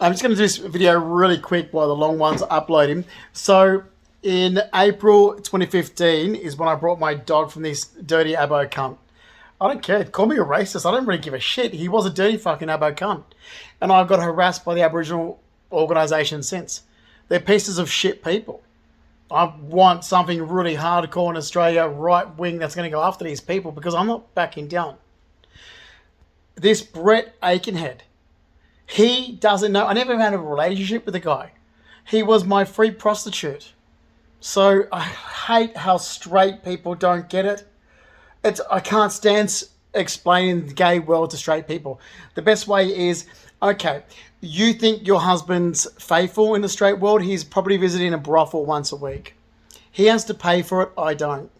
I'm just going to do this video really quick while the long ones are uploading. So in April 2015 is when I brought my dog from this dirty abo cunt. I don't care. Call me a racist. I don't really give a shit. He was a dirty fucking abo cunt. And I got harassed by the Aboriginal organisation since. They're pieces of shit people. I want something really hardcore in Australia, right wing, that's going to go after these people because I'm not backing down. This Brett Aikenhead, he doesn't know. I never had a relationship with the guy. He was my free prostitute. So I hate how straight people don't get it. I can't stand explaining the gay world to straight people. The best way is, okay, you think your husband's faithful in the straight world? He's probably visiting a brothel once a week. He has to pay for it. I don't.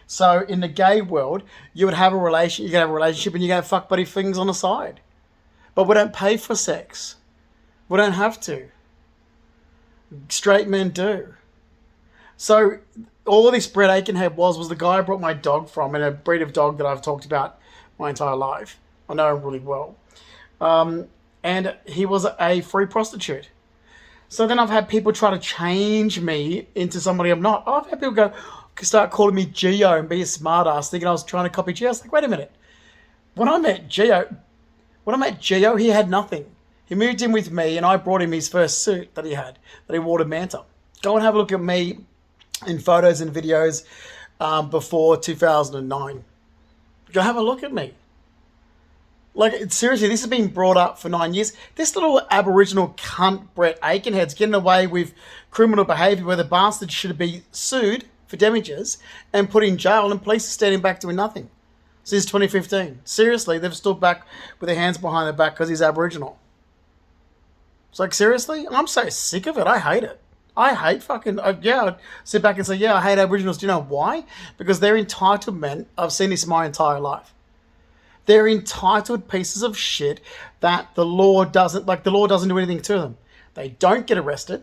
So in the gay world, you could have a relationship and you get fuck buddy things on the side. But we don't pay for sex. We don't have to. Straight men do. So all this Brett Aikenhead was the guy I brought my dog from, and a breed of dog that I've talked about my entire life. I know him really well. And he was a free prostitute. So then I've had people try to change me into somebody I'm not. I've had people start calling me Geo and be a smartass, thinking I was trying to copy Geo. I was like, wait a minute. When I met Geo, he had nothing. He moved in with me and I brought him his first suit that he wore to Manta. Go and have a look at me in photos and videos before 2009. Go have a look at me. Like, seriously, this has been brought up for 9 years. This little Aboriginal cunt, Brett Aikenhead's getting away with criminal behaviour where the bastard should be sued for damages and put in jail, and police are standing back doing nothing since 2015. Seriously, they've stood back with their hands behind their back because he's Aboriginal. It's like, seriously? I'm so sick of it. I hate it. I hate fucking, I'd sit back and say, yeah, I hate Aboriginals. Do you know why? Because they're entitled men. I've seen this my entire life. They're entitled pieces of shit that the law doesn't do anything to them. They don't get arrested.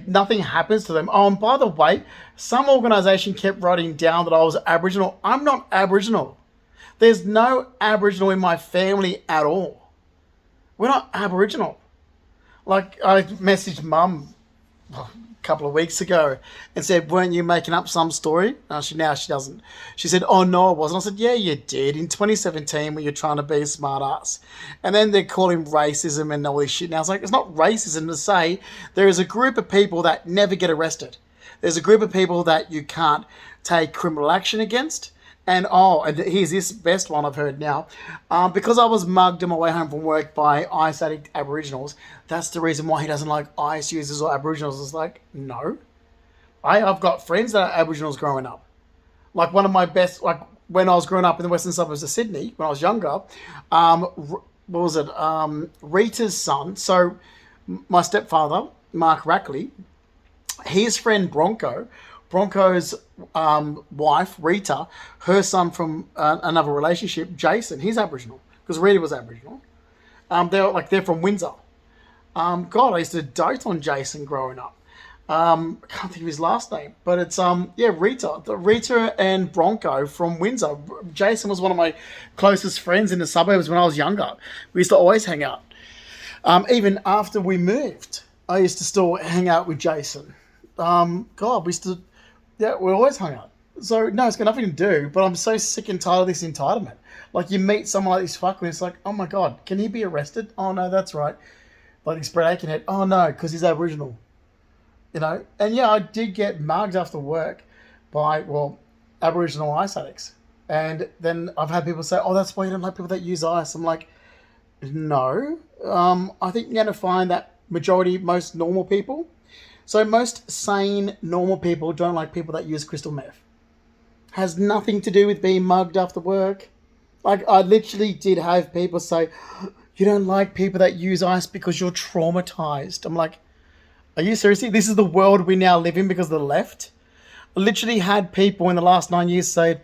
Nothing happens to them. Oh, and by the way, some organisation kept writing down that I was Aboriginal. I'm not Aboriginal. There's no Aboriginal in my family at all. We're not Aboriginal. Like, I messaged Mum a couple of weeks ago and said, weren't you making up some story? She doesn't. She said, oh no, I wasn't. I said, yeah, you did in 2017 when you're trying to be a smart ass. And then they're calling racism and all this shit. Now it's like, it's not racism to say there is a group of people that never get arrested. There's a group of people that you can't take criminal action against. And here's this best one I've heard now. Because I was mugged on my way home from work by ice addict Aboriginals, that's the reason why he doesn't like ice users or Aboriginals. It's like, no. I've got friends that are Aboriginals growing up. Like one of my best, like when I was growing up in the western suburbs of Sydney, when I was younger, Rita's son, so my stepfather, Mark Rackley, his friend Bronco's wife, Rita, her son from another relationship, Jason, he's Aboriginal, because Rita was Aboriginal. They're from Windsor. I used to dote on Jason growing up. I can't think of his last name, but it's Rita. Rita and Bronco from Windsor. Jason was one of my closest friends in the suburbs when I was younger. We used to always hang out. Even after we moved, I used to still hang out with Jason. We always hung out. So, no, it's got nothing to do, but I'm so sick and tired of this entitlement. Like, you meet someone like this fucker and it's like, oh my God, can he be arrested? Oh no, that's right. Like this Brett Aikenhead. Oh no, because he's Aboriginal. You know? And yeah, I did get mugged after work by, Aboriginal ice addicts. And then I've had people say, oh, that's why you don't like people that use ice. I'm like, no. I think you're going to find that most normal people. So most sane, normal people don't like people that use crystal meth. Has nothing to do with being mugged after work. Like, I literally did have people say, you don't like people that use ice because you're traumatized. I'm like, are you seriously? This is the world we now live in because of the left? I literally had people in the last 9 years say,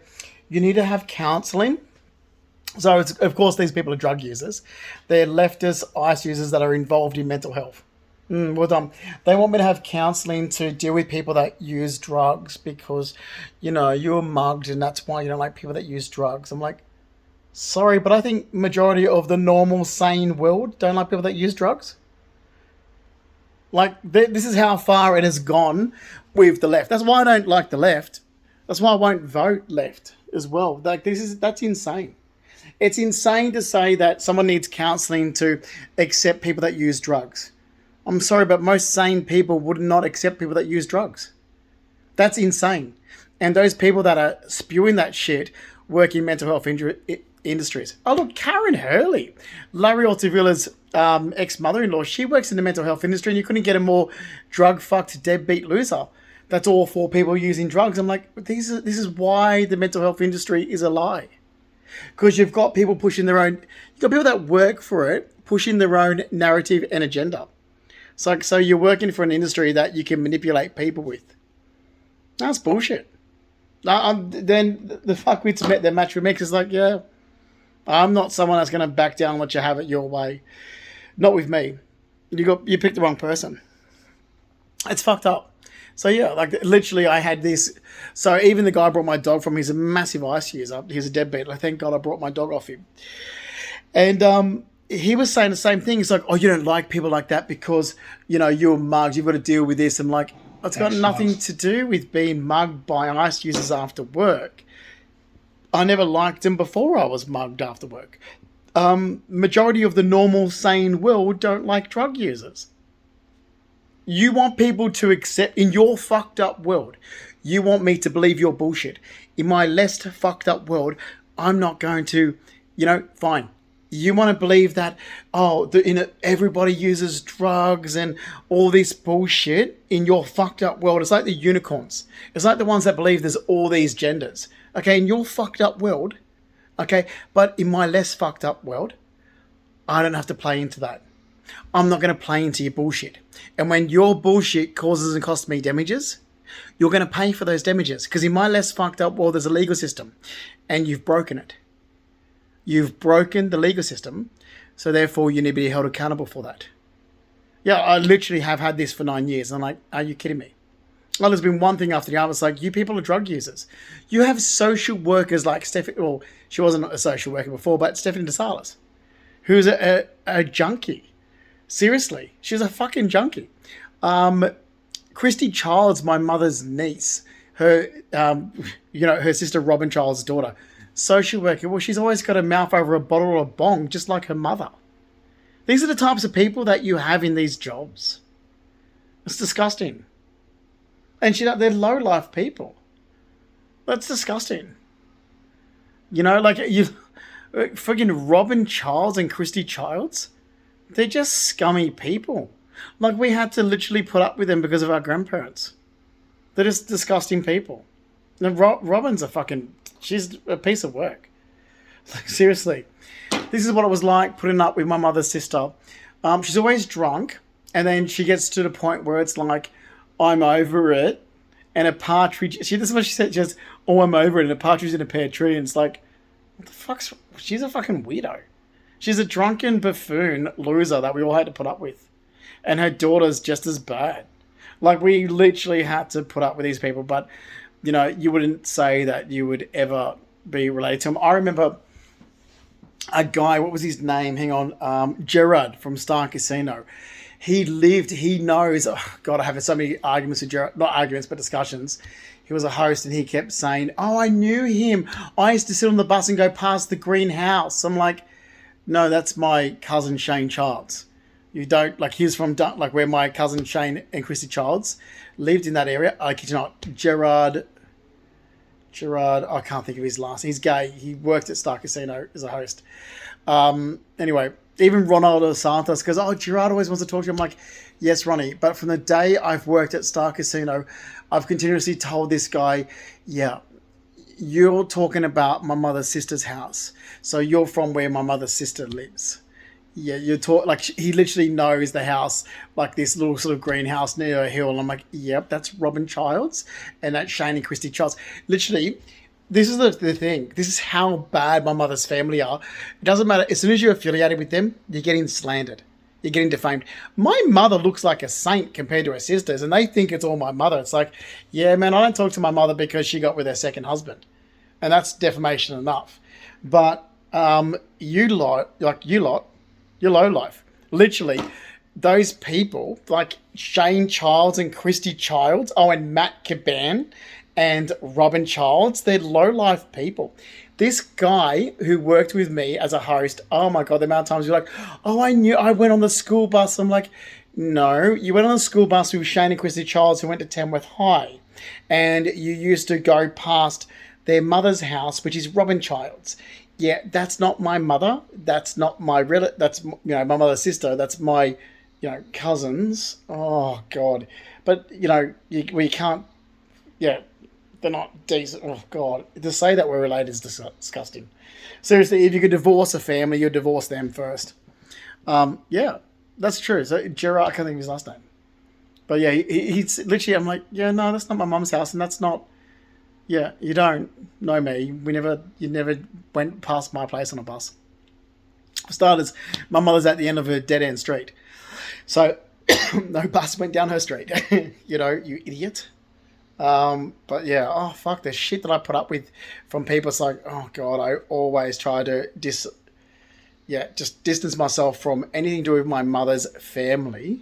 you need to have counselling. So, of course, these people are drug users. They're leftist ice users that are involved in mental health. They want me to have counselling to deal with people that use drugs because, you're mugged and that's why you don't like people that use drugs. I'm like, sorry, but I think majority of the normal, sane world don't like people that use drugs. Like this is how far it has gone with the left. That's why I don't like the left. That's why I won't vote left as well. Like that's insane. It's insane to say that someone needs counselling to accept people that use drugs. I'm sorry, but most sane people would not accept people that use drugs. That's insane. And those people that are spewing that shit work in mental health industries. Oh, look, Karen Hurley, Larry Altavilla's ex-mother-in-law, she works in the mental health industry, and you couldn't get a more drug-fucked deadbeat loser. That's all for people using drugs. I'm like, this is why the mental health industry is a lie. Because you've got people pushing their own, you've got people that work for it, pushing their own narrative and agenda. So you're working for an industry that you can manipulate people with. That's bullshit. Then the fuckwits met their match with me because, like, yeah, I'm not someone that's going to back down and let you have it your way. Not with me. You picked the wrong person. It's fucked up. So yeah, like literally I had this. So even the guy I brought my dog from, he's a massive ice user. He's a deadbeat. Like, thank God I brought my dog off him. And he was saying the same thing. He's like, oh, you don't like people like that because, you're mugged. You've got to deal with this. I'm like, it's got nothing to do with being mugged by ice users after work. I never liked them before I was mugged after work. Majority of the normal, sane world don't like drug users. You want people to accept, in your fucked up world, you want me to believe your bullshit. In my less fucked up world, I'm not going to, fine. You want to believe that, everybody uses drugs and all this bullshit in your fucked up world. It's like the unicorns. It's like the ones that believe there's all these genders. Okay, in your fucked up world, okay, but in my less fucked up world, I don't have to play into that. I'm not going to play into your bullshit. And when your bullshit causes and costs me damages, you're going to pay for those damages. Because in my less fucked up world, there's a legal system. And you've broken it. You've broken the legal system. So therefore, you need to be held accountable for that. Yeah, I literally have had this for 9 years. I'm like, are you kidding me? Well, there's been one thing after the other. It's like, you people are drug users. You have social workers like Stephanie. Well, she wasn't a social worker before, but Stephanie DeSalis, who's a junkie. Seriously, she's a fucking junkie. Christy Childs, my mother's niece, her sister Robin Childs' daughter, social worker. Well, she's always got a mouth over a bottle or a bong, just like her mother. These are the types of people that you have in these jobs. It's disgusting. And they're low-life people. That's disgusting. Friggin' Robin Childs and Christy Childs, they're just scummy people. Like, we had to literally put up with them because of our grandparents. They're just disgusting people. And Robin's she's a piece of work. Like, seriously. This is what it was like putting up with my mother's sister. She's always drunk, and then she gets to the point where it's like, I'm over it, and a partridge... this is what she said, just, oh, I'm over it, and a partridge in a pear tree, and it's like, what the fuck's... She's a fucking weirdo. She's a drunken buffoon loser that we all had to put up with. And her daughter's just as bad. Like, we literally had to put up with these people, but, you wouldn't say that you would ever be related to them. I remember a guy, what was his name? Hang on. Gerard from Star Casino. He knows, oh God, I have so many arguments with Gerard, not arguments, but discussions. He was a host and he kept saying, oh, I knew him. I used to sit on the bus and go past the greenhouse. I'm like, no, that's my cousin Shane Childs. You don't, like, he's from, like, where my cousin Shane and Christy Childs lived in that area. I kid you not, Gerard, I can't think of his last. He's gay. He worked at Star Casino as a host. Anyway, even Ronaldo Santos goes, oh, Gerard always wants to talk to you. I'm like, yes, Ronnie. But from the day I've worked at Star Casino, I've continuously told this guy, yeah, you're talking about my mother's sister's house. So you're from where my mother's sister lives. Yeah, he literally knows the house, like this little sort of greenhouse near a hill. And I'm like, yep, that's Robin Childs and that's Shane and Christy Childs. Literally, this is the thing. This is how bad my mother's family are. It doesn't matter. As soon as you're affiliated with them, you're getting slandered. You're getting defamed. My mother looks like a saint compared to her sisters, and they think it's all my mother. It's like, yeah, man, I don't talk to my mother because she got with her second husband. And that's defamation enough. But you're low life. Literally, those people, like Shane Childs and Christy Childs, oh, and Matt Caban and Robin Childs, they're low life people. This guy who worked with me as a host, oh my God, the amount of times you're like, oh, I went on the school bus. I'm like, no, you went on the school bus with Shane and Christy Childs who went to Tamworth High. And you used to go past their mother's house, which is Robin Childs. Yeah, that's not my mother. That's not my that's my mother's sister. That's my cousins. Oh God, but we can't. Yeah, they're not decent. Oh God, to say that we're related is disgusting. Seriously, if you could divorce a family, you'd divorce them first. Yeah, that's true. So Gerard, I can't think of his last name, but yeah, he's literally. I'm like, yeah, no, that's not my mum's house, and that's not. Yeah, you don't know me. You never went past my place on a bus. For starters, my mother's at the end of a dead end street. So no bus went down her street. You idiot. But yeah, oh fuck, the shit that I put up with from people. It's like, oh God, I always try to just distance myself from anything to do with my mother's family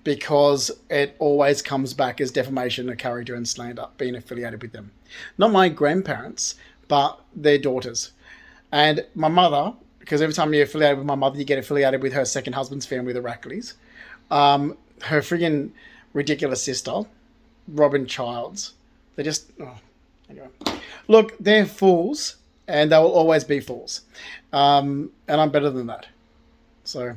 because it always comes back as defamation of character and slander being affiliated with them. Not my grandparents, but their daughters. And my mother, because every time you're affiliated with my mother, you get affiliated with her second husband's family, the Rackleys. Her friggin' ridiculous sister, Robin Childs. They're just... Oh, anyway. Look, they're fools, and they will always be fools. And I'm better than that. So...